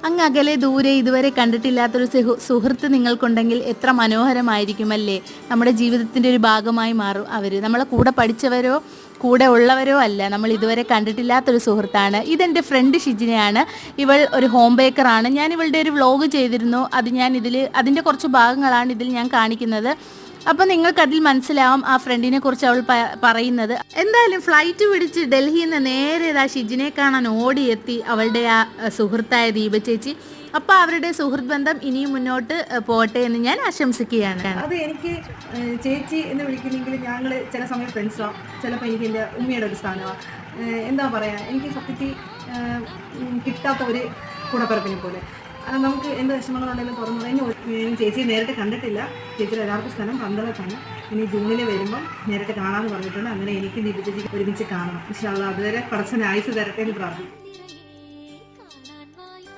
അങ്ങ് അകലെ ദൂരെ ഇതുവരെ കണ്ടിട്ടില്ലാത്തൊരു സുഹൃത്ത് നിങ്ങൾക്കുണ്ടെങ്കിൽ എത്ര മനോഹരമായിരിക്കുമല്ലേ. നമ്മുടെ ജീവിതത്തിൻ്റെ ഒരു ഭാഗമായി മാറും അവർ. നമ്മളെ കൂടെ പഠിച്ചവരോ കൂടെ ഉള്ളവരോ അല്ല, നമ്മൾ ഇതുവരെ കണ്ടിട്ടില്ലാത്തൊരു സുഹൃത്താണ്. ഇതെൻ്റെ ഫ്രണ്ട് ഷിജിനയാണ്. ഇവൾ ഒരു ഹോം ബേക്കറാണ്. ഞാൻ ഇവളുടെ ഒരു വ്ലോഗ് ചെയ്തിരുന്നു. അത് ഞാൻ അതിൻ്റെ കുറച്ച് ഭാഗങ്ങളാണ് ഇതിൽ ഞാൻ കാണിക്കുന്നത്. അപ്പോൾ നിങ്ങൾക്കതിൽ മനസ്സിലാവും ആ ഫ്രണ്ടിനെ കുറിച്ച് അവൾ പറയുന്നത്. എന്തായാലും ഫ്ലൈറ്റ് പിടിച്ച് ഡൽഹിയിൽ നിന്ന് നേരെ ഇതാ ഷിജിനെ കാണാൻ ഓടിയെത്തി അവളുടെ ആ സുഹൃത്തായ ദീപ ചേച്ചി. അപ്പോൾ അവരുടെ സുഹൃത്ത് ബന്ധം ഇനിയും മുന്നോട്ട് പോട്ടെ എന്ന് ഞാൻ ആശംസിക്കുകയാണ്. അത് എനിക്ക് ചേച്ചി എന്ന് വിളിക്കുന്നെങ്കിൽ ഞങ്ങൾ ചില സമയം ഫ്രണ്ട്സാണ്, ചിലപ്പോൾ എനിക്ക് എൻ്റെ ഉമ്മയുടെ ഒരു സ്ഥാനമാണ്. എന്താ പറയുക, എനിക്ക് സത്യത്തിൽ കിട്ടാത്ത ഒരു കൂടപ്പിറപ്പിനെ പോലെ. നമുക്ക് എന്ത് വിഷമങ്ങളുണ്ടെങ്കിലും തുറന്നു പറയാൻ. ചേച്ചിയെ നേരിട്ട് കണ്ടിട്ടില്ല. ചേച്ചിയുടെ യഥാർത്ഥ സ്ഥലം പന്തളത്താണ്. ഇനി ജൂണിൽ വരുമ്പം നേരിട്ട് കാണാമെന്ന് പറഞ്ഞിട്ടുണ്ട്. അങ്ങനെ എനിക്ക് ദീപ ചേച്ചിക്ക് ഒരുമിച്ച് കാണണം. ഇൻഷാ അല്ലാഹ്. അതുവരെ പടച്ചവൻ ആയുസ്സ് തരട്ടെ എന്ന് പ്രാർത്ഥിക്കും.